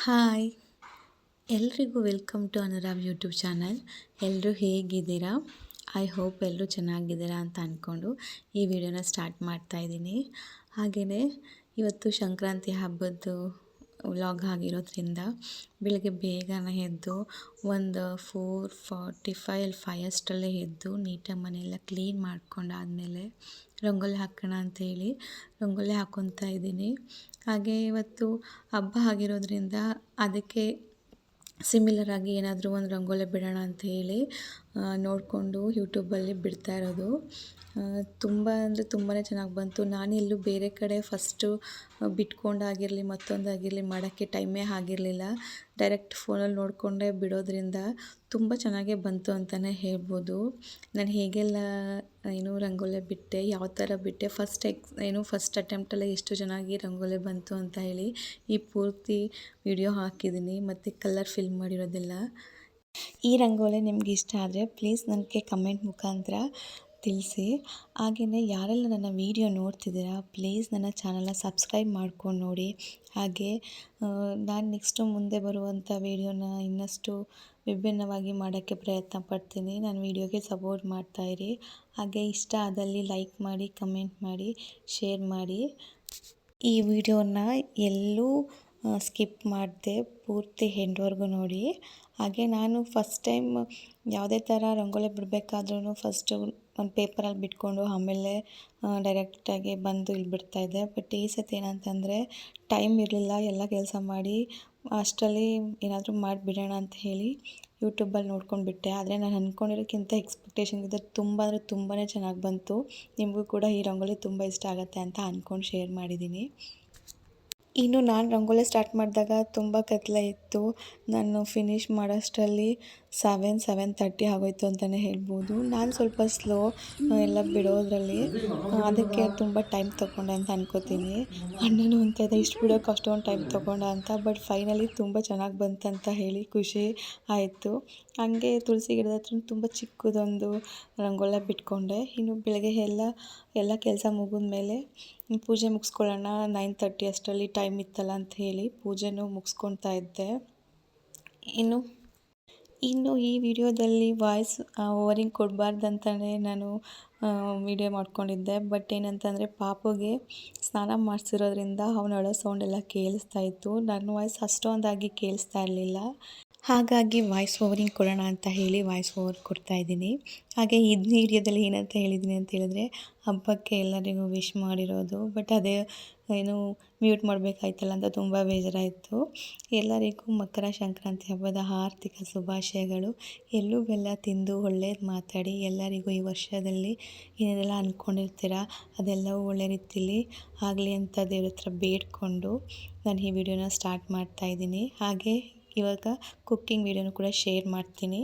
Hi ಎಲ್ರಿಗೂ welcome to Anurag YouTube channel. ಎಲ್ಲರೂ ಹೇಗಿದ್ದೀರಾ? ಐ ಹೋಪ್ ಎಲ್ಲರೂ ಚೆನ್ನಾಗಿದ್ದೀರಾ ಅಂತ ಅಂದ್ಕೊಂಡು ಈ ವಿಡಿಯೋನ ಸ್ಟಾರ್ಟ್ ಮಾಡ್ತಾಯಿದ್ದೀನಿ. ಹಾಗೆಯೇ ಇವತ್ತು ಸಂಕ್ರಾಂತಿ ಹಬ್ಬದ್ದು ವ್ಲಾಗ್ ಆಗಿರೋದ್ರಿಂದ ಬೆಳಗ್ಗೆ ಬೇಗನೆ ಎದ್ದು ಒಂದು 4:45 ಅಲ್ಲಿ 5 ಅಷ್ಟರಲ್ಲೇ ಎದ್ದು ನೀಟಾಗಿ ಮನೆಯೆಲ್ಲ ಕ್ಲೀನ್ ಮಾಡ್ಕೊಂಡಾದಮೇಲೆ ರಂಗೋಲಿ ಹಾಕೋಣ ಅಂತೇಳಿ ರಂಗೋಲಿ ಹಾಕ್ಕೊತಾ ಇದ್ದೀನಿ. ಹಾಗೆ ಇವತ್ತು ಹಬ್ಬ ಆಗಿರೋದ್ರಿಂದ ಅದಕ್ಕೆ ಸಿಮಿಲರ್ ಆಗಿ ಏನಾದರೂ ಒಂದು ರಂಗೋಲಿ ಬಿಡೋಣ ಅಂತ ಹೇಳಿ ನೋಡಿಕೊಂಡು ಯೂಟ್ಯೂಬಲ್ಲಿ ಬಿಡ್ತಾ ಇರೋದು. ತುಂಬ ಅಂದರೆ ತುಂಬಾ ಚೆನ್ನಾಗಿ ಬಂತು. ನಾನೆಲ್ಲೂ ಬೇರೆ ಕಡೆ ಫಸ್ಟು ಬಿಟ್ಕೊಂಡಾಗಿರಲಿ ಮತ್ತೊಂದಾಗಿರಲಿ ಮಾಡೋಕ್ಕೆ ಟೈಮೇ ಆಗಿರಲಿಲ್ಲ. ಡೈರೆಕ್ಟ್ ಫೋನಲ್ಲಿ ನೋಡಿಕೊಂಡೇ ಬಿಡೋದ್ರಿಂದ ತುಂಬ ಚೆನ್ನಾಗೇ ಬಂತು ಅಂತಲೇ ಹೇಳ್ಬೋದು. ನಾನು ಹೇಗೆಲ್ಲ ರಂಗೋಲಿ ಬಿಟ್ಟೆ, ಯಾವ ಥರ ಬಿಟ್ಟೆ, ಫಸ್ಟ್ ಅಟೆಂಪ್ಟಲ್ಲೇ ಎಷ್ಟು ಚೆನ್ನಾಗಿ ರಂಗೋಲಿ ಬಂತು ಅಂತ ಹೇಳಿ ಈ ಪೂರ್ತಿ ವಿಡಿಯೋ ಹಾಕಿದ್ದೀನಿ ಮತ್ತು ಕಲರ್ ಫಿಲ್ ಮಾಡಿರೋದೆಲ್ಲ. ಈ ರಂಗೋಲಿ ನಿಮ್ಗೆ ಇಷ್ಟ ಆದರೆ ಪ್ಲೀಸ್ ನನಗೆ ಕಮೆಂಟ್ ಮುಖಾಂತರ ತಿಳಿಸಿ. ಹಾಗೆಯೇ ಯಾರೆಲ್ಲ ನನ್ನ ವೀಡಿಯೋ ನೋಡ್ತಿದ್ದೀರಾ ಪ್ಲೀಸ್ ನನ್ನ ಚಾನಲ್ನ ಸಬ್ಸ್ಕ್ರೈಬ್ ಮಾಡ್ಕೊಂಡು ನೋಡಿ. ಹಾಗೆ ನಾನು ನೆಕ್ಸ್ಟು ಮುಂದೆ ಬರುವಂಥ ವೀಡಿಯೋನ ಇನ್ನಷ್ಟು ವಿಭಿನ್ನವಾಗಿ ಮಾಡೋಕ್ಕೆ ಪ್ರಯತ್ನ ಪಡ್ತೀನಿ. ನನ್ನ ವೀಡಿಯೋಗೆ ಸಪೋರ್ಟ್ ಮಾಡ್ತಾಯಿರಿ. ಹಾಗೆ ಇಷ್ಟ ಆದಲ್ಲಿ ಲೈಕ್ ಮಾಡಿ, ಕಮೆಂಟ್ ಮಾಡಿ, ಶೇರ್ ಮಾಡಿ. ಈ ವಿಡಿಯೋನ ಎಲ್ಲೂ ಸ್ಕಿಪ್ ಮಾಡದೆ ಪೂರ್ತಿ ಎಂಡ್ವರೆಗೂ ನೋಡಿ. ಹಾಗೆ ನಾನು ಫಸ್ಟ್ ಟೈಮ್ ಯಾವುದೇ ಥರ ರಂಗೋಲಿ ಬಿಡಬೇಕಾದ್ರೂ ಫಸ್ಟು ಒಂದು ಪೇಪರಲ್ಲಿ ಬಿಟ್ಕೊಂಡು ಆಮೇಲೆ ಡೈರೆಕ್ಟಾಗಿ ಬಂದು ಇಲ್ಲಿ ಬಿಡ್ತಾಯಿದ್ದೆ. ಬಟ್ ಈ ಸತಿ ಏನಂತಂದರೆ ಟೈಮ್ ಇರಲಿಲ್ಲ, ಎಲ್ಲ ಕೆಲಸ ಮಾಡಿ ಅಷ್ಟರಲ್ಲಿ ಏನಾದರೂ ಮಾಡಿಬಿಡೋಣ ಅಂತ ಹೇಳಿ ಯೂಟ್ಯೂಬಲ್ಲಿ ನೋಡ್ಕೊಂಡು ಬಿಟ್ಟೆ. ಆದರೆ ನಾನು ಅಂದ್ಕೊಂಡಿರೋಕ್ಕಿಂತ ಎಕ್ಸ್ಪೆಕ್ಟೇಷನ್ಗಿಂತ ತುಂಬ ಅಂದರೆ ತುಂಬಾ ಚೆನ್ನಾಗಿ ಬಂತು. ನಿಮಗೂ ಕೂಡ ಈ ರಂಗೋಲಿ ತುಂಬ ಇಷ್ಟ ಆಗುತ್ತೆ ಅಂತ ಅಂದ್ಕೊಂಡು ಶೇರ್ ಮಾಡಿದ್ದೀನಿ. ಇನ್ನು ನಾನು ರಂಗೋಲಿ ಸ್ಟಾರ್ಟ್ ಮಾಡಿದಾಗ ತುಂಬ ಕತ್ಲೆ ಇತ್ತು. ನಾನು ಫಿನಿಷ್ ಮಾಡೋಷ್ಟರಲ್ಲಿ 7:30 ಆಗೋಯ್ತು ಅಂತಲೇ ಹೇಳ್ಬೋದು. ನಾನು ಸ್ವಲ್ಪ ಸ್ಲೋ ಎಲ್ಲ ಬಿಡೋದ್ರಲ್ಲಿ, ಅದಕ್ಕೆ ತುಂಬ ಟೈಮ್ ತೊಗೊಂಡೆ ಅಂತ ಅನ್ಕೋತೀನಿ. ಅಣ್ಣನೂ ಅಂತ ಇದೆ ಇಷ್ಟು ಬಿಡೋಕ್ಕೆ ಅಷ್ಟೊಂದು ಟೈಮ್ ತೊಗೊಂಡ ಅಂತ. ಬಟ್ ಫೈನಲಿ ತುಂಬ ಚೆನ್ನಾಗಿ ಬಂತಂತ ಹೇಳಿ ಖುಷಿ ಆಯಿತು. ಹಾಗೆ ತುಳಸಿ ಗಿಡದ ಹತ್ರ ತುಂಬ ಚಿಕ್ಕದೊಂದು ರಂಗೋಲಿ ಬಿಟ್ಕೊಂಡೆ. ಇನ್ನು ಬೆಳಗ್ಗೆ ಎಲ್ಲ ಕೆಲಸ ಮುಗಿದ್ಮೇಲೆ ಪೂಜೆ ಮುಗಿಸ್ಕೊಳ್ಳೋಣ 9:30 ಅಷ್ಟರಲ್ಲಿ ಟೈಮ್ ಇತ್ತಲ್ಲ ಅಂತ ಹೇಳಿ ಪೂಜೆನೂ ಮುಗಿಸ್ಕೊತಾ ಇದ್ದೆ. ಇನ್ನು ಈ ವಿಡಿಯೋದಲ್ಲಿ ವಾಯ್ಸ್ ಓವರಿಂಗ್ ಕೊಡಬಾರ್ದಂತಲೇ ನಾನು ವಿಡಿಯೋ ಮಾಡ್ಕೊಂಡಿದ್ದೆ. ಬಟ್ ಏನಂತಂದರೆ ಪಾಪುಗೆ ಸ್ನಾನ ಮಾಡಿಸಿರೋದ್ರಿಂದ ಅವನು ಅಳೋ ಸೌಂಡೆಲ್ಲ ಕೇಳಿಸ್ತಾ ಇತ್ತು. ನನ್ನ ವಾಯ್ಸ್ ಅಷ್ಟೊಂದಾಗಿ ಕೇಳಿಸ್ತಾ ಇರಲಿಲ್ಲ. ಹಾಗಾಗಿ ವಾಯ್ಸ್ ಓವರಿಂಗ್ ಕೊಡೋಣ ಅಂತ ಹೇಳಿ ವಾಯ್ಸ್ ಓವರ್ ಕೊಡ್ತಾಯಿದ್ದೀನಿ. ಹಾಗೆ ಈ ವಿಡಿಯೋದಲ್ಲಿ ಏನಂತ ಹೇಳಿದ್ದೀನಿ ಅಂತ ಹೇಳಿದ್ರೆ ಹಬ್ಬಕ್ಕೆ ಎಲ್ಲರಿಗೂ ವಿಶ್ ಮಾಡಿರೋದು. ಬಟ್ ಅದೇ ಮ್ಯೂಟ್ ಮಾಡಬೇಕಾಯ್ತಲ್ಲ ಅಂತ ತುಂಬ ಬೇಜಾರಾಯಿತು. ಎಲ್ಲರಿಗೂ ಮಕರ ಸಂಕ್ರಾಂತಿ ಹಬ್ಬದ ಆರ್ಥಿಕ ಶುಭಾಶಯಗಳು. ಎಳ್ಳು ಬೆಲ್ಲ ತಿಂದು ಒಳ್ಳೇದು ಮಾತಾಡಿ ಎಲ್ಲರಿಗೂ ಈ ವರ್ಷದಲ್ಲಿ ಏನೆಲ್ಲ ಅಂದ್ಕೊಂಡಿರ್ತೀರ ಅದೆಲ್ಲವೂ ಒಳ್ಳೆ ರೀತಿಯಲ್ಲಿ ಆಗಲಿ ಅಂತ ದೇವ್ರ ಹತ್ರ ಬೇಡಿಕೊಂಡು ನಾನು ಈ ವಿಡಿಯೋನ ಸ್ಟಾರ್ಟ್ ಮಾಡ್ತಾಯಿದ್ದೀನಿ. ಹಾಗೆ ಇವಾಗ ಕುಕ್ಕಿಂಗ್ ವೀಡಿಯೋನು ಕೂಡ ಶೇರ್ ಮಾಡ್ತೀನಿ.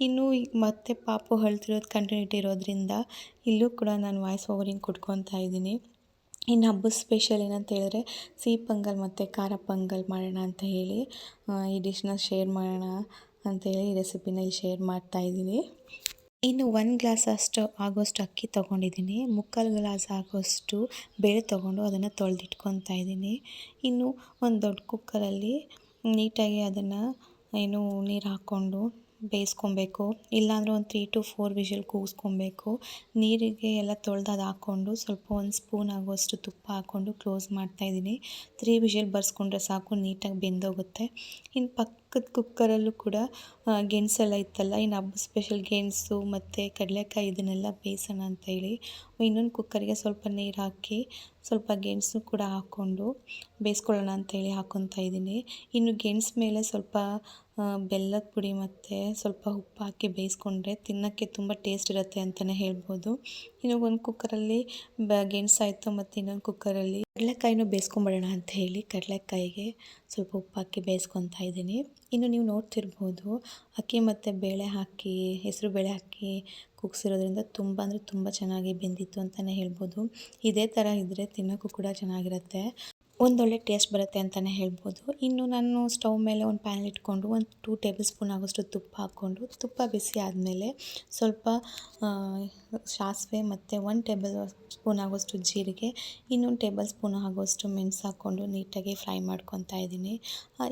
ಇನ್ನು ಮತ್ತೆ ಪಾಪು ಅಳ್ತಿರೋದು ಕಂಟಿನ್ಯೂಟಿ ಇರೋದ್ರಿಂದ ಇಲ್ಲೂ ಕೂಡ ನಾನು ವಾಯ್ಸ್ ಓವರಿಂಗ್ ಕೊಟ್ಕೊತಾ ಇದ್ದೀನಿ. ಇನ್ನು ಹಬ್ಬದ ಸ್ಪೆಷಲ್ ಏನಂತ ಹೇಳಿದ್ರೆ ಸಿಹಿ ಪೊಂಗಲ್ ಮತ್ತು ಖಾರ ಪೊಂಗಲ್ ಮಾಡೋಣ ಅಂತ ಹೇಳಿ ಈ ಡಿಶ್ನ ಶೇರ್ ಮಾಡೋಣ ಅಂತೇಳಿ ಈ ರೆಸಿಪಿನ ಇಲ್ಲಿ ಶೇರ್ ಮಾಡ್ತಾಯಿದ್ದೀನಿ. ಇನ್ನು 1 ಗ್ಲಾಸ್ ಆಗೋಷ್ಟು ಅಕ್ಕಿ ತೊಗೊಂಡಿದ್ದೀನಿ. 3/4 ಗ್ಲಾಸ್ ಆಗೋಷ್ಟು ಬೇಳೆ ತೊಗೊಂಡು ಅದನ್ನು ತೊಳೆದಿಟ್ಕೊತಾ ಇದ್ದೀನಿ. ಇನ್ನು ಒಂದು ದೊಡ್ಡ ಕುಕ್ಕರಲ್ಲಿ ನೀಟಾಗಿ ಅದನ್ನು ನೀರು ಹಾಕ್ಕೊಂಡು ಬೇಯಿಸ್ಕೊಬೇಕು. ಇಲ್ಲಾಂದರೆ ಒಂದು 3 to 4 ವಿಷಲ್ ಕೂಗಿಸ್ಕೊಬೇಕು. ನೀರಿಗೆ ಎಲ್ಲ ತೊಳೆದು ಅದು ಹಾಕ್ಕೊಂಡು ಸ್ವಲ್ಪ 1 ಸ್ಪೂನ್ ಆಗುವಷ್ಟು ತುಪ್ಪ ಹಾಕ್ಕೊಂಡು ಕ್ಲೋಸ್ ಮಾಡ್ತಾಯಿದ್ದೀನಿ. 3 ವಿಷಲ್ ಬರ್ಸ್ಕೊಂಡ್ರೆ ಸಾಕು, ನೀಟಾಗಿ ಬೆಂದೋಗುತ್ತೆ. ಇನ್ನು ಪಕ್ಕದ ಕುಕ್ಕರಲ್ಲೂ ಕೂಡ ಗೆಣಸೆಲ್ಲ ಇತ್ತಲ್ಲ, ಇನ್ನು ಹಬ್ಬ ಸ್ಪೆಷಲ್ ಗೆಣಸು ಮತ್ತು ಕಡಲೆಕಾಯಿ ಇದನ್ನೆಲ್ಲ ಬೇಯಿಸೋಣ ಅಂತೇಳಿ ಇನ್ನೊಂದು ಕುಕ್ಕರಿಗೆ ಸ್ವಲ್ಪ ನೀರು ಹಾಕಿ ಸ್ವಲ್ಪ ಗೆಣಸು ಕೂಡ ಹಾಕ್ಕೊಂಡು ಬೇಯಿಸ್ಕೊಳ್ಳೋಣ ಅಂತೇಳಿ ಹಾಕ್ಕೊತಾ ಇದ್ದೀನಿ. ಇನ್ನು ಗೆಣಸು ಮೇಲೆ ಸ್ವಲ್ಪ ಬೆಲ್ಲದ ಪುಡಿ ಮತ್ತು ಸ್ವಲ್ಪ ಉಪ್ಪು ಹಾಕಿ ಬೇಯಿಸ್ಕೊಂಡ್ರೆ ತಿನ್ನೋಕ್ಕೆ ತುಂಬ ಟೇಸ್ಟ್ ಇರುತ್ತೆ ಅಂತಲೇ ಹೇಳ್ಬೋದು. ಇನ್ನು ಒಂದು ಕುಕ್ಕರಲ್ಲಿ ಗೆಣಸಾಯಿತು ಮತ್ತು ಇನ್ನೊಂದು ಕುಕ್ಕರಲ್ಲಿ ಕಡಲೆಕಾಯಿನೂ ಬೇಯಿಸ್ಕೊಂಬಿಡೋಣ ಅಂತ ಹೇಳಿ ಕಡಲೆಕಾಯಿಗೆ ಸ್ವಲ್ಪ ಉಪ್ಪು ಹಾಕಿ ಬೇಯಿಸ್ಕೊತಾ ಇದ್ದೀನಿ. ಇನ್ನು ನೀವು ನೋಡ್ತಿರ್ಬೋದು ಅಕ್ಕಿ ಮತ್ತು ಬೇಳೆ ಹಾಕಿ ಹೆಸರು ಬೇಳೆ ಹಾಕಿ ಕೂಗಿಸಿರೋದ್ರಿಂದ ತುಂಬ ಅಂದರೆ ತುಂಬ ಚೆನ್ನಾಗಿ ಬೆಂದಿತ್ತು ಅಂತಲೇ ಹೇಳ್ಬೋದು. ಇದೇ ಥರ ಇದ್ದರೆ ತಿನ್ನೋಕ್ಕೂ ಕೂಡ ಚೆನ್ನಾಗಿರುತ್ತೆ, ಒಂದೊಳ್ಳೆ ಟೇಸ್ಟ್ ಬರುತ್ತೆ ಅಂತಲೇ ಹೇಳ್ಬೋದು. ಇನ್ನು ನಾನು ಸ್ಟವ್ ಮೇಲೆ ಒಂದು ಪ್ಯಾನ್ ಇಟ್ಕೊಂಡು ಒಂದು 2 ಟೇಬಲ್ ಸ್ಪೂನ್ ಆಗೋಷ್ಟು ತುಪ್ಪ ಹಾಕ್ಕೊಂಡು ತುಪ್ಪ ಬಿಸಿ ಆದಮೇಲೆ ಸ್ವಲ್ಪ ಸಾಸಿವೆ ಮತ್ತು 1 ಟೇಬಲ್ ಸ್ಪೂನ್ ಆಗೋಷ್ಟು ಜೀರಿಗೆ, ಇನ್ನೊಂದು ಟೇಬಲ್ ಸ್ಪೂನ್ ಆಗೋಷ್ಟು ಮೆಣಸು ಹಾಕ್ಕೊಂಡು ನೀಟಾಗಿ ಫ್ರೈ ಮಾಡ್ಕೊತಾ ಇದ್ದೀನಿ.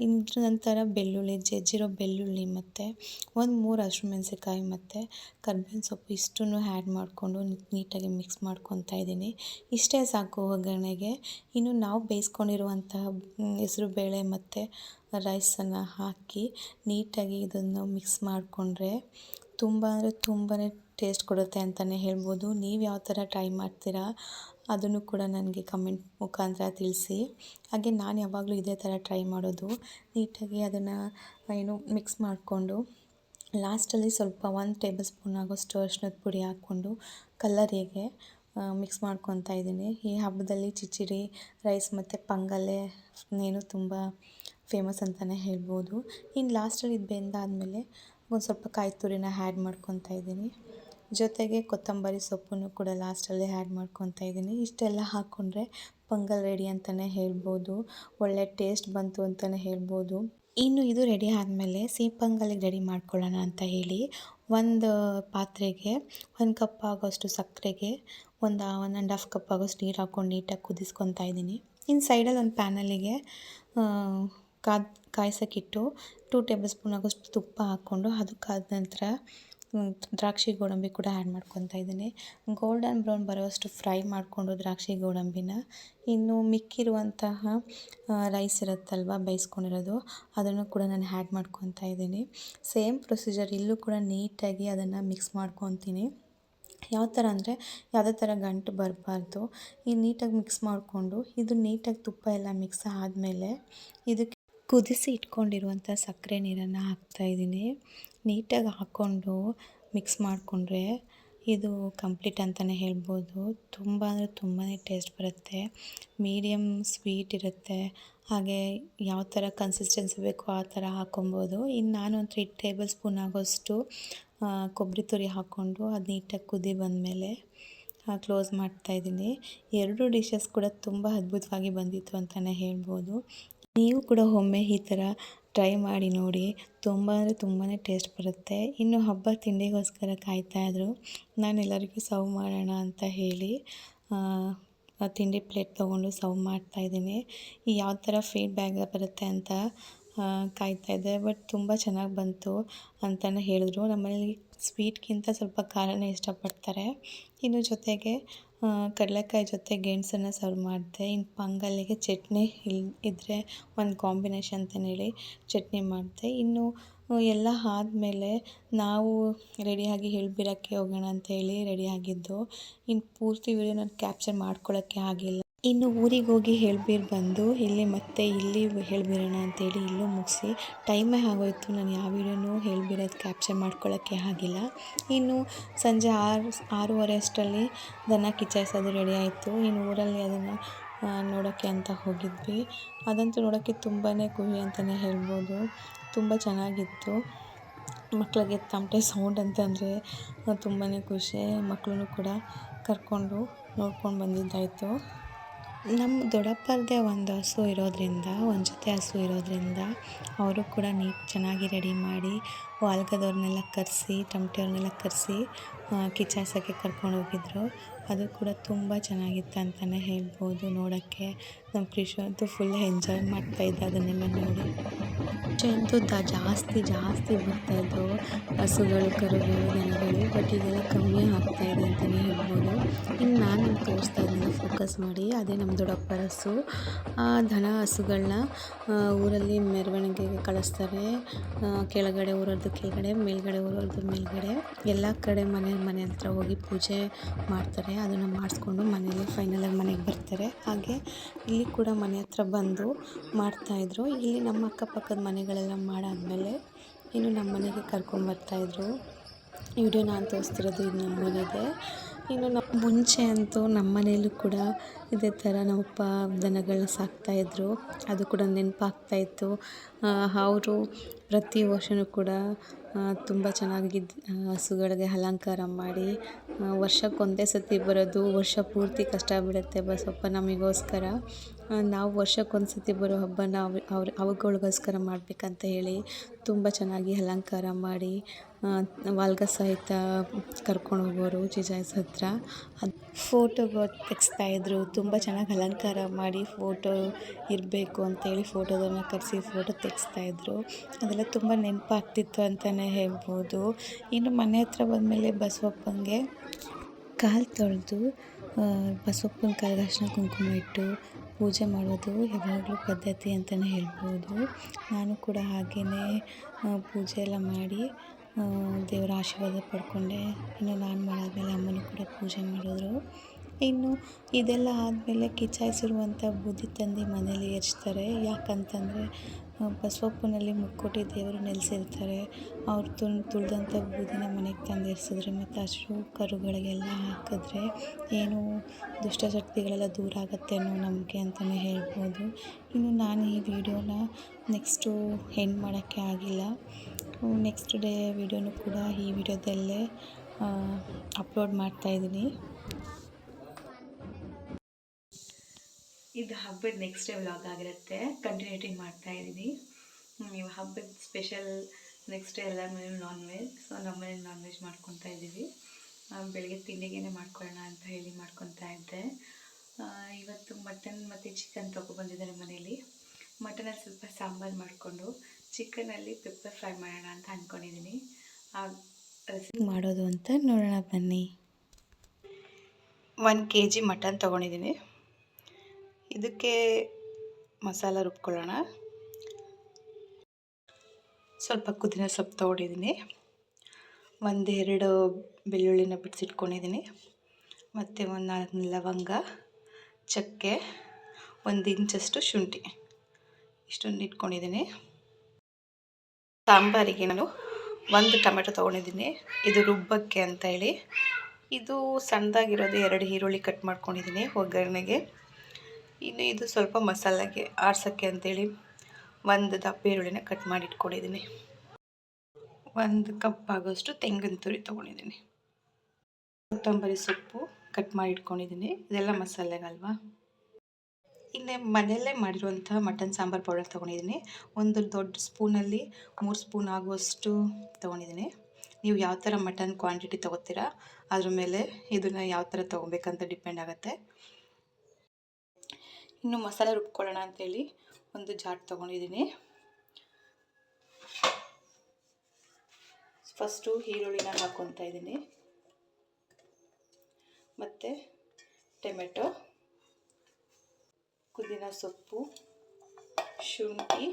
ಇದ್ರ ನಂತರ ಬೆಳ್ಳುಳ್ಳಿ, ಜಜ್ಜಿರೋ ಬೆಳ್ಳುಳ್ಳಿ ಮತ್ತು 3 ಹಸಿಮೆಣಸಿಕಾಯಿ ಮತ್ತು ಕರ್ಬೇವಿನ ಸೊಪ್ಪು ಇಷ್ಟನ್ನು ಆ್ಯಡ್ ಮಾಡಿಕೊಂಡು ನೀಟಾಗಿ ಮಿಕ್ಸ್ ಮಾಡ್ಕೊತಾ ಇದ್ದೀನಿ. ಇಷ್ಟೇ ಸಾಕು ಒಗ್ಗರಣೆಗೆ. ಇನ್ನು ನಾವು ಬೇಯಿಸ್ಕೊಂಡಿರುವಂತಹ ಹೆಸರುಬೇಳೆ ಮತ್ತು ರೈಸನ್ನು ಹಾಕಿ ನೀಟಾಗಿ ಇದನ್ನು ಮಿಕ್ಸ್ ಮಾಡಿಕೊಂಡ್ರೆ ತುಂಬ ಅಂದರೆ ತುಂಬಾ ಟೇಸ್ಟ್ ಕೊಡುತ್ತೆ ಅಂತಲೇ ಹೇಳ್ಬೋದು. ನೀವು ಯಾವ ಥರ ಟ್ರೈ ಮಾಡ್ತೀರಾ ಅದನ್ನು ಕೂಡ ನನಗೆ ಕಮೆಂಟ್ ಮುಖಾಂತರ ತಿಳಿಸಿ. ಹಾಗೆ ನಾನು ಯಾವಾಗಲೂ ಇದೇ ಥರ ಟ್ರೈ ಮಾಡೋದು. ನೀಟಾಗಿ ಅದನ್ನು ಮಿಕ್ಸ್ ಮಾಡಿಕೊಂಡು ಲಾಸ್ಟಲ್ಲಿ ಸ್ವಲ್ಪ 1 ಟೇಬಲ್ ಸ್ಪೂನ್ ಆಗೋಷ್ಟು ಅರಿಶಿಣದ ಪುಡಿ ಹಾಕ್ಕೊಂಡು ಕಲರಿಗೆ ಮಿಕ್ಸ್ ಮಾಡ್ಕೊತಾ ಇದ್ದೀನಿ. ಈ ಹಬ್ಬದಲ್ಲಿ ಚಿಚಿಡಿ ರೈಸ್ ಮತ್ತು ಪೊಂಗಲ್ಲೆ ತುಂಬ ಫೇಮಸ್ ಅಂತಲೇ ಹೇಳ್ಬೋದು. ಇನ್ನು ಲಾಸ್ಟಲ್ಲಿ ಇದು ಬೆಂದಾದಮೇಲೆ ಒಂದು ಸ್ವಲ್ಪ ಕಾಯಿ ತುರಿನ ಆ್ಯಡ್ ಮಾಡ್ಕೊತಾ ಇದ್ದೀನಿ. ಜೊತೆಗೆ ಕೊತ್ತಂಬರಿ ಸೊಪ್ಪನ್ನು ಕೂಡ ಲಾಸ್ಟಲ್ಲಿ ಆ್ಯಡ್ ಮಾಡ್ಕೊತಾ ಇದ್ದೀನಿ. ಇಷ್ಟೆಲ್ಲ ಹಾಕ್ಕೊಂಡ್ರೆ ಪೊಂಗಲ್ ರೆಡಿ ಅಂತಲೇ ಹೇಳ್ಬೋದು. ಒಳ್ಳೆ ಟೇಸ್ಟ್ ಬಂತು ಅಂತಲೇ ಹೇಳ್ಬೋದು. ಇನ್ನು ಇದು ರೆಡಿ ಆದಮೇಲೆ ಸಿಹಿ ಪೊಂಗಲಿಗೆ ರೆಡಿ ಮಾಡ್ಕೊಳ್ಳೋಣ ಅಂತ ಹೇಳಿ ಒಂದು ಪಾತ್ರೆಗೆ 1 ಕಪ್ ಆಗೋಷ್ಟು ಸಕ್ಕರೆಗೆ 1.5 ಕಪ್ ಆಗೋಷ್ಟು ನೀರು ಹಾಕ್ಕೊಂಡು ನೀಟಾಗಿ ಕುದಿಸ್ಕೊತಾ ಇದ್ದೀನಿ. ಇನ್ನು ಸೈಡಲ್ಲಿ ಒಂದು ಪ್ಯಾನಲ್ಲಿಗೆ ಕಾಯ್ಸೋಕ್ಕಿಟ್ಟು 2 ಟೇಬಲ್ ಸ್ಪೂನ್ ಆಗೋಷ್ಟು ತುಪ್ಪ ಹಾಕ್ಕೊಂಡು ಅದು ಕಾದ ನಂತರ ದ್ರಾಕ್ಷಿ ಗೋಡಂಬಿ ಕೂಡ ಆ್ಯಡ್ ಮಾಡ್ಕೊತಾ ಇದ್ದೀನಿ. ಗೋಲ್ಡನ್ ಬ್ರೌನ್ ಬರೋವಷ್ಟು ಫ್ರೈ ಮಾಡಿಕೊಂಡು ದ್ರಾಕ್ಷಿ ಗೋಡಂಬಿನ ಇನ್ನು ಮಿಕ್ಕಿರುವಂತಹ ರೈಸ್ ಇರುತ್ತಲ್ವ ಬೇಯಿಸ್ಕೊಂಡಿರೋದು ಅದನ್ನು ಕೂಡ ನಾನು ಆ್ಯಡ್ ಮಾಡ್ಕೊತಾ ಇದ್ದೀನಿ. ಸೇಮ್ ಪ್ರೊಸೀಜರ್ ಇಲ್ಲೂ ಕೂಡ ನೀಟಾಗಿ ಅದನ್ನು ಮಿಕ್ಸ್ ಮಾಡ್ಕೊತೀನಿ. ಯಾವ ಥರ ಅಂದರೆ ಯಾವುದೇ ಥರ ಗಂಟು ಬರಬಾರ್ದು. ಈ ನೀಟಾಗಿ ಮಿಕ್ಸ್ ಮಾಡಿಕೊಂಡು ಇದು ನೀಟಾಗಿ ತುಪ್ಪ ಎಲ್ಲ ಮಿಕ್ಸ್ ಆದಮೇಲೆ ಇದಕ್ಕೆ ಕುದಿಸಿ ಇಟ್ಕೊಂಡಿರುವಂಥ ಸಕ್ಕರೆ ನೀರನ್ನು ಹಾಕ್ತಾಯಿದ್ದೀನಿ. ನೀಟಾಗಿ ಹಾಕ್ಕೊಂಡು ಮಿಕ್ಸ್ ಮಾಡಿಕೊಂಡ್ರೆ ಇದು ಕಂಪ್ಲೀಟ್ ಅಂತಲೇ ಹೇಳ್ಬೋದು. ತುಂಬ ಅಂದರೆ ತುಂಬಾ ಟೇಸ್ಟ್ ಬರುತ್ತೆ. ಮೀಡಿಯಮ್ ಸ್ವೀಟ್ ಇರುತ್ತೆ. ಹಾಗೆ ಯಾವ ಥರ ಕನ್ಸಿಸ್ಟೆನ್ಸಿ ಬೇಕೋ ಆ ಥರ ಹಾಕ್ಕೊಬೋದು. ಇನ್ನು ನಾನೊಂದು 3 ಟೇಬಲ್ ಸ್ಪೂನ್ ಆಗೋಷ್ಟು ಕೊಬ್ಬರಿ ತುರಿ ಹಾಕ್ಕೊಂಡು ಅದು ನೀಟಾಗಿ ಕುದಿ ಬಂದಮೇಲೆ ಕ್ಲೋಸ್ ಮಾಡ್ತಾಯಿದ್ದೀನಿ. 2 ಡಿಶಸ್ ಕೂಡ ತುಂಬ ಅದ್ಭುತವಾಗಿ ಬಂದಿತ್ತು ಅಂತಲೇ ಹೇಳ್ಬೋದು. ನೀವು ಕೂಡ ಒಮ್ಮೆ ಈ ಥರ ಟ್ರೈ ಮಾಡಿ ನೋಡಿ. ತುಂಬ ಅಂದರೆ ತುಂಬಾ ಟೇಸ್ಟ್ ಬರುತ್ತೆ. ಇನ್ನು ಹಬ್ಬ ತಿಂಡಿಗೋಸ್ಕರ ಕಾಯ್ತಾಯಿದ್ರು. ನಾನು ಎಲ್ಲರಿಗೂ ಸರ್ವ್ ಮಾಡೋಣ ಅಂತ ಹೇಳಿ ತಿಂಡಿ ಪ್ಲೇಟ್ ತೊಗೊಂಡು ಸರ್ವ್ ಮಾಡ್ತಾಯಿದ್ದೀನಿ. ಯಾವ ಥರ ಫೀಡ್ಬ್ಯಾಕ್ ಬರುತ್ತೆ ಅಂತ ಕಾಯ್ತಾಯಿದ್ದೆ. ಬಟ್ ತುಂಬ ಚೆನ್ನಾಗಿ ಬಂತು ಅಂತಲೇ ಹೇಳಿದ್ರು. ನಮ್ಮಲ್ಲಿ ಸ್ವೀಟ್ಗಿಂತ ಸ್ವಲ್ಪ ಖಾರನೇ ಇಷ್ಟಪಡ್ತಾರೆ. ಇನ್ನು ಜೊತೆಗೆ ಕಡಲೆಕಾಯಿ ಜೊತೆ ಗೆಣಸನ್ನು ಸರ್ವ್ ಮಾಡಿದೆ. ಇನ್ನು ಪೊಂಗಲ್ಲಿಗೆ ಚಟ್ನಿ ಇದ್ದರೆ ಒಂದು ಕಾಂಬಿನೇಷನ್ ಅಂತಲೇ ಹೇಳಿ ಚಟ್ನಿ ಮಾಡಿದೆ. ಇನ್ನು ಎಲ್ಲ ಆದಮೇಲೆ ನಾವು ರೆಡಿಯಾಗಿ ಎಳ್ಬೀರಕ್ಕೆ ಹೋಗೋಣ ಅಂತ ಹೇಳಿ ರೆಡಿಯಾಗಿದ್ದು. ಇನ್ನು ಪೂರ್ತಿ ವಿಡಿಯೋ ನಾನು ಕ್ಯಾಪ್ಚರ್ ಮಾಡ್ಕೊಳ್ಳೋಕ್ಕೆ ಆಗಿಲ್ಲ. ಇನ್ನು ಊರಿಗೆ ಹೋಗಿ ಎಳ್ಬೀರು ಬಂದು ಇಲ್ಲಿ ಎಳ್ಬೀರೋಣ ಅಂತೇಳಿ ಇಲ್ಲೂ ಮುಗಿಸಿ ಟೈಮೇ ಆಗೋಯಿತು. ನಾನು ಯಾವ ವಿಡಿಯೋನೂ ಎಳ್ಬೀರೋದು ಕ್ಯಾಪ್ಚರ್ ಮಾಡ್ಕೊಳ್ಳೋಕ್ಕೆ ಆಗಿಲ್ಲ. ಇನ್ನು ಸಂಜೆ 6:30 ಅಷ್ಟರಲ್ಲಿ ದನ ಕಿಚ್ಚಾಯಿಸೋದು ರೆಡಿ ಆಯಿತು. ಇನ್ನು ಊರಲ್ಲಿ ಅದನ್ನು ನೋಡೋಕ್ಕೆ ಅಂತ ಹೋಗಿದ್ವಿ. ಅದಂತೂ ನೋಡೋಕ್ಕೆ ತುಂಬಾ ಖುಷಿ ಅಂತಲೇ ಹೇಳ್ಬೋದು. ತುಂಬ ಚೆನ್ನಾಗಿತ್ತು. ಮಕ್ಕಳಿಗೆ ತಮಟೆ ಸೌಂಡ್ ಅಂತಂದರೆ ತುಂಬಾ ಖುಷಿ. ಮಕ್ಕಳನ್ನು ಕೂಡ ಕರ್ಕೊಂಡು ನೋಡ್ಕೊಂಡು ಬಂದಿದ್ದಾಯಿತು. ನಮ್ಮ ದೊಡ್ಡಪ್ಪರದೇ ಒಂದು ಹಸು ಇರೋದರಿಂದ, ಒಂದು ಜೊತೆ ಹಸು ಇರೋದರಿಂದ ಅವರು ಕೂಡ ಚೆನ್ನಾಗಿ ರೆಡಿ ಮಾಡಿ ವಾಲ್ಗದವ್ರನ್ನೆಲ್ಲ ಕರೆಸಿ ತಮಟೆಯವ್ರನ್ನೆಲ್ಲ ಕರೆಸಿ ಕಿಚ್ಚಾಯಿಸೋಕ್ಕೆ ಕರ್ಕೊಂಡೋಗಿದ್ರು. ಅದು ಕೂಡ ತುಂಬ ಚೆನ್ನಾಗಿತ್ತು ಅಂತಲೇ ಹೇಳ್ಬೋದು ನೋಡೋಕ್ಕೆ. ನಮ್ಮ ಕೃಷಿ ಅಂತೂ ಫುಲ್ ಎಂಜಾಯ್ ಮಾಡ್ತಾಯಿದ್ದ ಅದನ್ನೆಲ್ಲ ನೋಡಿ. ಅಂತೂ ಜಾಸ್ತಿ ಬರ್ತಾಯಿದ್ದವು ಹಸುಗಳು, ಕರುಗಳು, ದನಗಳು. ಬಟ್ ಈಗೆಲ್ಲ ಕಮ್ಮಿ ಆಗ್ತಾಯಿದೆ ಅಂತಲೇ ಹೇಳ್ಬೋದು. ಇನ್ನು ನಾನು ತೋರಿಸ್ತಾ ಇದ್ದೀನಿ ಫೋಕಸ್ ಮಾಡಿ. ಅದೇ ನಮ್ಮ ದೊಡ್ಡಪ್ಪರ ಹಸು. ದನ ಹಸುಗಳನ್ನ ಊರಲ್ಲಿ ಮೆರವಣಿಗೆಗೆ ಕಳಿಸ್ತಾರೆ. ಕೆಳಗಡೆ ಊರದ್ದು ಕೆಳಗಡೆ, ಮೇಲ್ಗಡೆ ಊರದ್ದು ಮೇಲ್ಗಡೆ, ಎಲ್ಲ ಕಡೆ ಮನೆ ಹತ್ರ ಹೋಗಿ ಪೂಜೆ ಮಾಡ್ತಾರೆ. ಅದನ್ನು ಮಾಡಿಸ್ಕೊಂಡು ಮನೇಲಿ ಫೈನಲಾಗಿ ಮನೆಗೆ ಬರ್ತಾರೆ. ಹಾಗೆ ಇಲ್ಲಿ ಕೂಡ ಮನೆ ಹತ್ರ ಬಂದು ಮಾಡ್ತಾಯಿದ್ರು. ಇಲ್ಲಿ ನಮ್ಮ ಅಕ್ಕಪಕ್ಕದ ಮನೆಗಳೆಲ್ಲ ಮಾಡಾದಮೇಲೆ ಇನ್ನು ನಮ್ಮ ಮನೆಗೆ ಕರ್ಕೊಂಬರ್ತಾಯಿದ್ರು. ವಿಡಿಯೋ ನಾನು ತೋರಿಸ್ತಿರೋದು ಇದು ನಮ್ಮ ಮನೆಗೆ. ಇನ್ನು ಮುಂಚೆ ಅಂತೂ ನಮ್ಮ ಮನೆಯಲ್ಲೂ ಕೂಡ ಇದೇ ಥರ ನಮ್ಮಪ್ಪ ದನಗಳನ್ನ ಸಾಕ್ತಾಯಿದ್ರು. ಅದು ಕೂಡ ನೆನಪಾಗ್ತಾಯಿತ್ತು. ಅವರು ಪ್ರತಿ ವರ್ಷವೂ ಕೂಡ ತುಂಬ ಚೆನ್ನಾಗಿದ್ದು ಹಸುಗಳಿಗೆ ಅಲಂಕಾರ ಮಾಡಿ ವರ್ಷಕ್ಕೆ ಒಂದೇ ಸತಿ ಬರೋದು. ವರ್ಷ ಪೂರ್ತಿ ಕಷ್ಟ ಬೀಳುತ್ತೆ ಬಸಪ್ಪ ನಮಗೋಸ್ಕರ. ನಾವು ವರ್ಷಕ್ಕೊಂದು ಸತಿ ಬರೋ ಹಬ್ಬ ನಾವು ಅವುಗಳಿಗೋಸ್ಕರ ಮಾಡಬೇಕಂತ ಹೇಳಿ ತುಂಬ ಚೆನ್ನಾಗಿ ಅಲಂಕಾರ ಮಾಡಿ ವಾಲ್ಗ ಸಹಿತ ಕರ್ಕೊಂಡು ಹೋಗೋರು ಜಿಜಾಯ್ಸ್ ಹತ್ರ. ಅದು ಫೋಟೋಗಳು ತೆಗೆಸ್ತಾಯಿದ್ರು. ತುಂಬ ಚೆನ್ನಾಗಿ ಅಲಂಕಾರ ಮಾಡಿ ಫೋಟೋ ಇರಬೇಕು ಅಂತೇಳಿ ಫೋಟೋದನ್ನು ಕರೆಸಿ ಫೋಟೋ ತೆಗೆಸ್ತಾಯಿದ್ರು. ಅದೆಲ್ಲ ತುಂಬ ನೆನಪಾಗ್ತಿತ್ತು ಅಂತಲೇ ಹೇಳ್ಬೋದು. ಇನ್ನು ಮನೆ ಹತ್ರ ಬಂದಮೇಲೆ ಬಸವಪ್ಪಂಗೆ ಕಾಲು ತೊಳೆದು ಬಸವಪ್ಪನ ಕಾಲಿಗೆ ಅರಿಶಿನ ಕುಂಕುಮ ಇಟ್ಟು ಪೂಜೆ ಮಾಡೋದು ಯಾವಾಗಲೂ ಪದ್ಧತಿ ಅಂತಲೇ ಹೇಳ್ಬೋದು. ನಾನು ಕೂಡ ಹಾಗೆಯೇ ಪೂಜೆ ಎಲ್ಲ ಮಾಡಿ ದೇವರ ಆಶೀರ್ವಾದ ಪಡ್ಕೊಂಡೆ. ಇನ್ನು ನಾನು ಮಾಡಾದ್ಮೇಲೆ ಅಮ್ಮನೂ ಕೂಡ ಪೂಜೆ ಮಾಡಿದ್ರು. ಇನ್ನು ಇದೆಲ್ಲ ಆದಮೇಲೆ ಕಿಚ್ಚಾಯಿಸಿರುವಂಥ ಬೂದಿ ತಂದು ಮನೇಲಿ ಎರಚ್ತಾರೆ. ಯಾಕಂತಂದರೆ ಬಸವಪ್ಪನಲ್ಲಿ ಮುಕ್ಕೋಟಿ ದೇವರು ನೆಲೆಸಿರ್ತಾರೆ. ಅವ್ರು ತುಳಿದಂಥ ಬೂದಿನ ಮನೆಗೆ ತಂದು ಎರ್ಸಿದ್ರೆ ಮತ್ತು ಹಸು ಕರುಗಳಿಗೆಲ್ಲ ಹಾಕಿದ್ರೆ ಏನು ದುಷ್ಟಶಕ್ತಿಗಳೆಲ್ಲ ದೂರ ಆಗುತ್ತೆ ಅನ್ನೋ ನಂಬಿಕೆ ಅಂತಲೇ ಹೇಳ್ಬೋದು. ಇನ್ನು ನಾನು ಈ ವಿಡಿಯೋನ ನೆಕ್ಸ್ಟು ಎಂಡ್ ಮಾಡೋಕ್ಕೆ ಆಗಿಲ್ಲ. ನೆಕ್ಸ್ಟ್ ಡೇ ವಿಡಿಯೋನು ಕೂಡ ಈ ವಿಡಿಯೋದಲ್ಲೇ ಅಪ್ಲೋಡ್ ಮಾಡ್ತಾಯಿದ್ದೀನಿ. ಇದು ಹಬ್ಬದ ನೆಕ್ಸ್ಟ್ ಡೇ ವ್ಲಾಗ್ ಆಗಿರುತ್ತೆ. ಕಂಟಿನ್ಯೂಟಿ ಮಾಡ್ತಾಯಿದ್ದೀನಿ. ನೀವು ಹಬ್ಬದ ಸ್ಪೆಷಲ್ ನೆಕ್ಸ್ಟ್ ಡೇ ಎಲ್ಲ ಮನೇಲಿ ನಾನ್ ವೆಜ್. ಸೊ ನಮ್ಮ ಮನೇಲಿ ನಾನ್ ವೆಜ್ ಮಾಡ್ಕೊತಾ ಇದ್ದೀವಿ. ಬೆಳಗ್ಗೆ ತಿಂಡಿಗೇನೆ ಮಾಡ್ಕೊಳ್ಳೋಣ ಅಂತ ಹೇಳಿ ಮಾಡ್ಕೊತಾ ಇದ್ದೆ. ಇವತ್ತು ಮಟನ್ ಮತ್ತು ಚಿಕನ್ ತೊಗೊಬಂದಿದ್ದಾರೆ ಮನೇಲಿ. ಮಟನಲ್ಲಿ ಸ್ವಲ್ಪ ಸಾಂಬಾರು ಮಾಡಿಕೊಂಡು ಚಿಕನಲ್ಲಿ ಪೆಪ್ಪರ್ ಫ್ರೈ ಮಾಡೋಣ ಅಂತ ಅಂದ್ಕೊಂಡಿದ್ದೀನಿ. ರೆಸಿಪಿ ಮಾಡೋದು ಅಂತ ನೋಡೋಣ ಬನ್ನಿ. 1 kg ಮಟನ್ ತೊಗೊಂಡಿದ್ದೀನಿ. ಇದಕ್ಕೆ ಮಸಾಲ ರುಬ್ಕೊಳ್ಳೋಣ. ಸ್ವಲ್ಪ ಪುದೀನ ಸೊಪ್ಪು ತೊಗೊಂಡಿದ್ದೀನಿ. 1-2 ಬೆಳ್ಳುಳ್ಳಿನ ಬಿಡಿಸಿಟ್ಕೊಂಡಿದ್ದೀನಿ. ಮತ್ತು 4 ಲವಂಗ, ಚಕ್ಕೆ, 1 ಇಂಚಷ್ಟು ಶುಂಠಿ ಇಷ್ಟೊಂದು ಇಟ್ಕೊಂಡಿದ್ದೀನಿ. ಸಾಂಬಾರಿಗೆ ನಾನು 1 ಟೊಮೆಟೊ ತೊಗೊಂಡಿದ್ದೀನಿ. ಇದು ರುಬ್ಬಕ್ಕೆ ಅಂತ ಹೇಳಿ. ಇದು ಸಣ್ಣದಾಗಿರೋದು 2 ಈರುಳ್ಳಿ ಕಟ್ ಮಾಡ್ಕೊಂಡಿದ್ದೀನಿ ಒಗ್ಗರಣೆಗೆ. ಇನ್ನು ಇದು ಸ್ವಲ್ಪ ಮಸಾಲೆಗೆ ಆರ್ಸೋಕ್ಕೆ ಅಂತೇಳಿ 1 ದಪ್ಪ ಈರುಳ್ಳಿನ ಕಟ್ ಮಾಡಿ ಇಟ್ಕೊಂಡಿದ್ದೀನಿ. 1 ಕಪ್ ಆಗೋಷ್ಟು ತೆಂಗಿನ ತುರಿ ತೊಗೊಂಡಿದ್ದೀನಿ. ಕೊತ್ತಂಬರಿ ಸೊಪ್ಪು ಕಟ್ ಮಾಡಿ ಇಟ್ಕೊಂಡಿದ್ದೀನಿ. ಇದೆಲ್ಲ ಮಸಾಲೆಗಲ್ವಾ. ಇನ್ನು ಮನೆಯಲ್ಲೇ ಮಾಡಿರುವಂಥ ಮಟನ್ ಸಾಂಬಾರು ಪೌಡರ್ ತೊಗೊಂಡಿದ್ದೀನಿ. 1 ದೊಡ್ಡ ಸ್ಪೂನಲ್ಲಿ 3 ಸ್ಪೂನ್ ಆಗುವಷ್ಟು ತೊಗೊಂಡಿದ್ದೀನಿ. ನೀವು ಯಾವ ಥರ ಮಟನ್ ಕ್ವಾಂಟಿಟಿ ತೊಗೋತೀರಾ ಅದ್ರ ಮೇಲೆ ಇದನ್ನು ಯಾವ ಥರ ತೊಗೊಬೇಕಂತ ಡಿಪೆಂಡ್ ಆಗುತ್ತೆ. ಇನ್ನು ಮಸಾಲೆ ರುಬ್ಕೊಳ್ಳೋಣ ಅಂತೇಳಿ 1 ಜಾರ್ ತೊಗೊಂಡಿದ್ದೀನಿ. ಫಸ್ಟು ಈರುಳ್ಳಿನ ಹಾಕ್ಕೊತಾ ಇದ್ದೀನಿ. ಮತ್ತು ಟೊಮೆಟೊ, ಪುದೀನ ಸೊಪ್ಪು, ಶುಂಠಿ,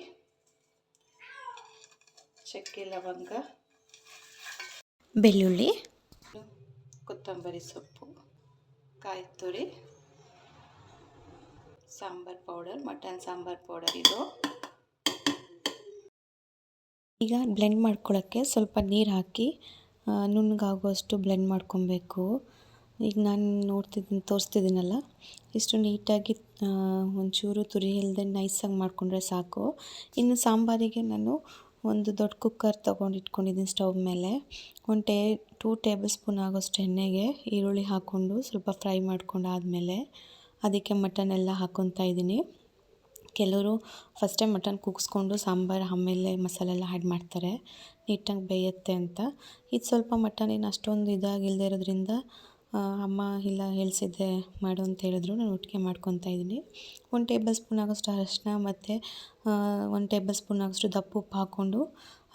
ಚಕ್ಕೆ, ಲವಂಗ, ಬೆಳ್ಳುಳ್ಳಿ, ಕೊತ್ತಂಬರಿ ಸೊಪ್ಪು, ಕಾಯಿ ತುರಿ, sambar powder, mutton sambar powder ಇದು. ಈಗ ಬ್ಲೆಂಡ್ ಮಾಡ್ಕೊಳ್ಳೋಕ್ಕೆ ಸ್ವಲ್ಪ ನೀರು ಹಾಕಿ ನುಣ್ಣಗಾಗುವಷ್ಟು ಬ್ಲೆಂಡ್ ಮಾಡ್ಕೊಬೇಕು. ಈಗ ನಾನು ತೋರಿಸ್ತಿದ್ದೀನಲ್ಲ, ಇಷ್ಟು ನೀಟಾಗಿ ಒಂಚೂರು ತುರಿ ಇಲ್ಲದೆ ನೈಸಾಗಿ ಮಾಡಿಕೊಂಡ್ರೆ ಸಾಕು. ಇನ್ನು ಸಾಂಬಾರಿಗೆ ನಾನು 1 ದೊಡ್ಡ ಕುಕ್ಕರ್ ಇಟ್ಕೊಂಡಿದ್ದೀನಿ ಸ್ಟವ್ ಮೇಲೆ. 2 ಟೇಬಲ್ ಸ್ಪೂನ್ ಆಗೋಷ್ಟು ಎಣ್ಣೆಗೆ ಈರುಳ್ಳಿ ಹಾಕ್ಕೊಂಡು ಸ್ವಲ್ಪ ಫ್ರೈ ಮಾಡ್ಕೊಂಡಾದಮೇಲೆ ಅದಕ್ಕೆ ಮಟನ್ ಎಲ್ಲ ಹಾಕ್ಕೊತಾ ಇದ್ದೀನಿ. ಕೆಲವರು ಫಸ್ಟೇ ಮಟನ್ ಕುಗ್ಸ್ಕೊಂಡು ಸಾಂಬಾರು ಆಮೇಲೆ ಮಸಾಲೆ ಎಲ್ಲ ಆ್ಯಡ್ ಮಾಡ್ತಾರೆ, ನೀಟಾಗಿ ಬೇಯುತ್ತೆ ಅಂತ. ಇದು ಸ್ವಲ್ಪ ಮಟನ್ ಏನು ಅಷ್ಟೊಂದು ಇದಾಗಿಲ್ಲದೆ ಇರೋದ್ರಿಂದ ಅಮ್ಮ ಇಲ್ಲ ಹೇಳಿಸಿದ್ದೆ ಮಾಡು ಅಂತ ಹೇಳಿದ್ರು. ನಾನು ಒಟ್ಟಿಗೆ ಮಾಡ್ಕೊತಾ ಇದ್ದೀನಿ. 1 ಟೇಬಲ್ ಸ್ಪೂನ್ ಆಗೋಷ್ಟು ಅರಿಶಿನ ಮತ್ತು 1 ಟೇಬಲ್ ಸ್ಪೂನ್ ಆಗೋಷ್ಟು ದಪ್ಪ ಉಪ್ಪು ಹಾಕ್ಕೊಂಡು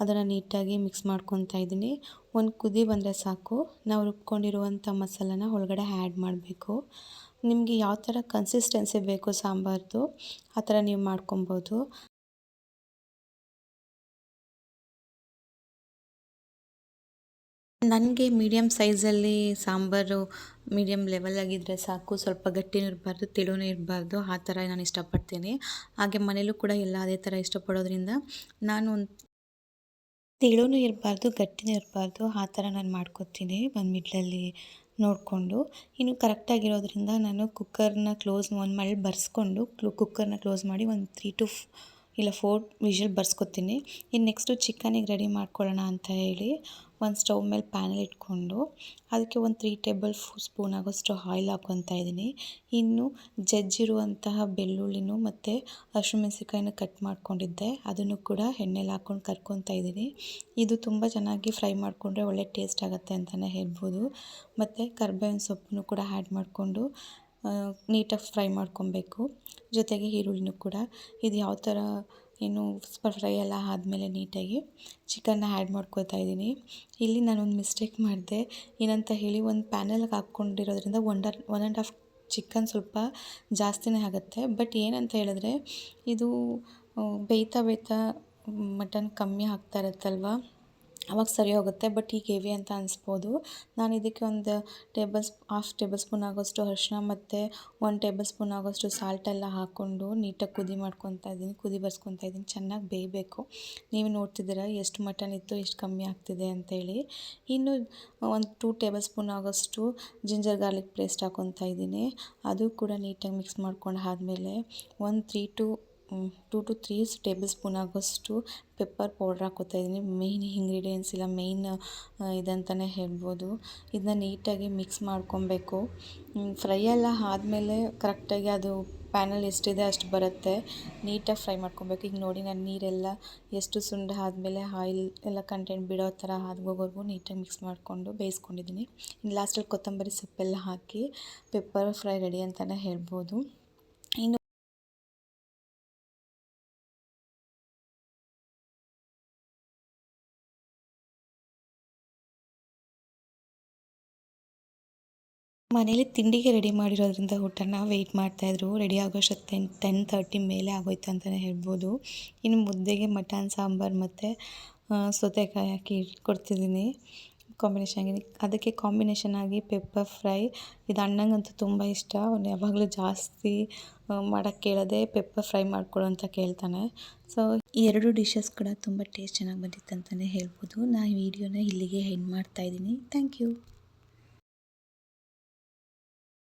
ಅದನ್ನು ನೀಟಾಗಿ ಮಿಕ್ಸ್ ಮಾಡ್ಕೊತಾ ಇದ್ದೀನಿ. 1 ಕುದಿ ಬಂದರೆ ಸಾಕು. ನಾವು ರುಬ್ಕೊಂಡಿರುವಂಥ ಮಸಾಲನ ಒಳಗಡೆ ಆ್ಯಡ್ ಮಾಡಬೇಕು. ನಿಮಗೆ ಯಾವ ಥರ ಕನ್ಸಿಸ್ಟೆನ್ಸಿ ಬೇಕು ಸಾಂಬಾರ್ದು ಆ ಥರ ನೀವು ಮಾಡ್ಕೊಬೋದು. ನನಗೆ ಮೀಡಿಯಮ್ ಸೈಜಲ್ಲಿ ಸಾಂಬಾರು ಮೀಡಿಯಮ್ ಲೆವೆಲಾಗಿದ್ದರೆ ಸಾಕು. ಸ್ವಲ್ಪ ಗಟ್ಟಿನೂ ಇರಬಾರ್ದು, ತೆಳುನೂ ಇರಬಾರ್ದು. ಆ ಥರ ನಾನು ಇಷ್ಟಪಡ್ತೀನಿ. ಹಾಗೆ ಮನೇಲೂ ಕೂಡ ಎಲ್ಲ ಅದೇ ಥರ ಇಷ್ಟಪಡೋದ್ರಿಂದ ನಾನು ತೆಳುನೂ ಇರಬಾರ್ದು, ಗಟ್ಟಿನೂ ಇರಬಾರ್ದು, ಆ ಥರ ನಾನು ಮಾಡ್ಕೊತೀನಿ ಒಂದು ಮಿಡ್ಲಲ್ಲಿ ನೋಡಿಕೊಂಡು. ಇನ್ನು ಕರೆಕ್ಟಾಗಿರೋದ್ರಿಂದ ನಾನು ಕುಕ್ಕರ್ನ ಕ್ಲೋಸ್ ಮಾಡಿ ಬರ್ಸ್ಕೊಂಡು ಕುಕ್ಕರ್ನ ಕ್ಲೋಸ್ ಮಾಡಿ ಒಂದು 3 to ಇಲ್ಲ 4 ವಿಷಲ್ ಬರ್ಸ್ಕೊತೀನಿ. ಇನ್ನು ನೆಕ್ಸ್ಟು ಚಿಕನಿಗೆ ರೆಡಿ ಮಾಡ್ಕೊಳ್ಳೋಣ ಅಂತ ಹೇಳಿ ಒಂದು ಸ್ಟವ್ ಮೇಲೆ ಪ್ಯಾನಲ್ಲಿ ಇಟ್ಕೊಂಡು ಅದಕ್ಕೆ ಒಂದು 3 ಟೇಬಲ್ ಸ್ಪೂನ್ ಆಗೋಷ್ಟು ಆಯಿಲ್ ಹಾಕ್ಕೊತಾ ಇದ್ದೀನಿ. ಇನ್ನು ಜಜ್ಜಿರುವಂತಹ ಬೆಳ್ಳುಳ್ಳಿನೂ ಮತ್ತು ಹಸಿಮೆಣಸಿನಕಾಯಿನ ಕಟ್ ಮಾಡ್ಕೊಂಡಿದ್ದೆ, ಅದನ್ನು ಕೂಡ ಎಣ್ಣೆಲಿ ಹಾಕ್ಕೊಂಡು ಕರ್ಕೊತಾ ಇದ್ದೀನಿ. ಇದು ತುಂಬ ಚೆನ್ನಾಗಿ ಫ್ರೈ ಮಾಡಿಕೊಂಡ್ರೆ ಒಳ್ಳೆ ಟೇಸ್ಟ್ ಆಗುತ್ತೆ ಅಂತಲೇ ಹೇಳ್ಬೋದು. ಮತ್ತು ಕರ್ಬೇವಿನ ಸೊಪ್ಪನ್ನು ಕೂಡ ಆ್ಯಡ್ ಮಾಡಿಕೊಂಡು ನೀಟಾಗಿ ಫ್ರೈ ಮಾಡ್ಕೊಬೇಕು. ಜೊತೆಗೆ ಈರುಳ್ಳಿನೂ ಕೂಡ. ಇದು ಯಾವ ಥರ ಏನು ಫ್ರೈ ಎಲ್ಲ ಆದಮೇಲೆ ನೀಟಾಗಿ ಚಿಕನ್ನ ಆ್ಯಡ್ ಮಾಡ್ಕೊತಾ ಇದ್ದೀನಿ. ಇಲ್ಲಿ ನಾನೊಂದು ಮಿಸ್ಟೇಕ್ ಮಾಡಿದೆ. ಏನಂತ ಹೇಳಿ ಒಂದು ಪ್ಯಾನಲ್ಗೆ ಹಾಕ್ಕೊಂಡಿರೋದ್ರಿಂದ 1.5 ಚಿಕನ್ ಸ್ವಲ್ಪ ಜಾಸ್ತಿನೇ ಆಗುತ್ತೆ. ಬಟ್ ಏನಂತ ಹೇಳಿದ್ರೆ ಇದು ಬೇಯ್ತಾ ಮಟನ್ ಕಮ್ಮಿ ಆಗ್ತಾ ಇರುತ್ತಲ್ವ, ಅವಾಗ ಸರಿ ಹೋಗುತ್ತೆ. ಬಟ್ ಈಗ ಹೆವಿ ಅಂತ ಅನಿಸ್ಬೋದು. ನಾನು ಇದಕ್ಕೆ ಒಂದು ಹಾಫ್ ಟೇಬಲ್ ಸ್ಪೂನ್ ಆಗೋಷ್ಟು ಅರಿಶಿನ ಮತ್ತು 1 ಟೇಬಲ್ ಸ್ಪೂನ್ ಆಗೋಷ್ಟು ಸಾಲ್ಟೆಲ್ಲ ಹಾಕ್ಕೊಂಡು ನೀಟಾಗಿ ಕುದಿ ಬರ್ಸ್ಕೊತಾ ಇದ್ದೀನಿ. ಚೆನ್ನಾಗಿ ಬೇಯಬೇಕು. ನೀವು ನೋಡ್ತಿದ್ದೀರಾ ಎಷ್ಟು ಮಟನ್ ಇತ್ತು, ಎಷ್ಟು ಕಮ್ಮಿ ಆಗ್ತಿದೆ ಅಂತೇಳಿ. ಇನ್ನು ಒಂದು 2 ಟೇಬಲ್ ಸ್ಪೂನ್ ಆಗೋಷ್ಟು ಜಿಂಜರ್ ಗಾರ್ಲಿಕ್ ಪೇಸ್ಟ್ ಹಾಕ್ಕೊತಾ ಇದ್ದೀನಿ. ಅದು ಕೂಡ ನೀಟಾಗಿ ಮಿಕ್ಸ್ ಮಾಡ್ಕೊಂಡು ಆದಮೇಲೆ ಒಂದು 2 to 3 ಟೇಬಲ್ ಸ್ಪೂನ್ ಆಗೋಷ್ಟು ಪೆಪ್ಪರ್ ಪೌಡ್ರ್ ಹಾಕ್ಕೊತಾ ಇದ್ದೀನಿ. ಮೇಯ್ನ್ ಇಂಗ್ರೀಡಿಯೆಂಟ್ಸ್ ಇಲ್ಲ, ಮೇಯ್ನ್ ಇದಂತಲೇ ಹೇಳ್ಬೋದು. ಇದನ್ನ ನೀಟಾಗಿ ಮಿಕ್ಸ್ ಮಾಡ್ಕೊಬೇಕು. ಫ್ರೈ ಎಲ್ಲ ಆದಮೇಲೆ ಕರೆಕ್ಟಾಗಿ ಅದು ಪ್ಯಾನಲ್ಲಿ ಎಷ್ಟಿದೆ ಅಷ್ಟು ಬರುತ್ತೆ. ನೀಟಾಗಿ ಫ್ರೈ ಮಾಡ್ಕೊಬೇಕು. ಈಗ ನೋಡಿ ನಾನು ನೀರೆಲ್ಲ ಎಷ್ಟು ಸುಂಡ ಆದಮೇಲೆ ಆಯಿಲ್ ಎಲ್ಲ ಕಂಟೆಂಟ್ ಬಿಡೋ ಥರ ಆಗೋವರೆಗೂ ನೀಟಾಗಿ ಮಿಕ್ಸ್ ಮಾಡಿಕೊಂಡು ಬೇಯಿಸ್ಕೊಂಡಿದ್ದೀನಿ. ಇನ್ನು ಲಾಸ್ಟಲ್ಲಿ ಕೊತ್ತಂಬರಿ ಸೊಪ್ಪೆಲ್ಲ ಹಾಕಿ ಪೆಪ್ಪರ್ ಫ್ರೈ ರೆಡಿ ಅಂತಲೇ ಹೇಳ್ಬೋದು. ಇನ್ನು ಮನೇಲಿ ತಿಂಡಿಗೆ ರೆಡಿ ಮಾಡಿರೋದ್ರಿಂದ ಊಟನ ವೆಯ್ಟ್ ಮಾಡ್ತಾಯಿದ್ರು. ರೆಡಿ ಆಗೋಷ್ಟೊತ್ತು 10:30 ಮೇಲೆ ಆಗೋಯ್ತು ಅಂತಲೇ ಹೇಳ್ಬೋದು. ಇನ್ನು ಮುದ್ದೆಗೆ ಮಟನ್ ಸಾಂಬಾರು ಮತ್ತು ಸೌತೆಕಾಯಿ ಹಾಕಿ ಕೊಡ್ತಿದ್ದೀನಿ ಅದಕ್ಕೆ ಕಾಂಬಿನೇಷನ್ ಆಗಿ ಪೆಪ್ಪರ್ ಫ್ರೈ. ಇದು ಅಣ್ಣಂಗಂತೂ ತುಂಬ ಇಷ್ಟ. ಅವ್ನು ಯಾವಾಗಲೂ ಜಾಸ್ತಿ ಮಾಡೋಕ್ಕೆ ಕೇಳೋದೆ ಪೆಪ್ಪರ್ ಫ್ರೈ ಮಾಡಿಕೊಡು ಅಂತ ಕೇಳ್ತಾನೆ. ಸೊ ಈ 2 ಡಿಶಸ್ ಕೂಡ ತುಂಬ ಟೇಸ್ಟ್ ಚೆನ್ನಾಗಿ ಬಂದಿತ್ತು ಅಂತಲೇ ಹೇಳ್ಬೋದು. ನಾನು ಈ ವಿಡಿಯೋನ ಇಲ್ಲಿಗೆ ಎಂಡ್ ಮಾಡ್ತಾಯಿದ್ದೀನಿ. Thank you.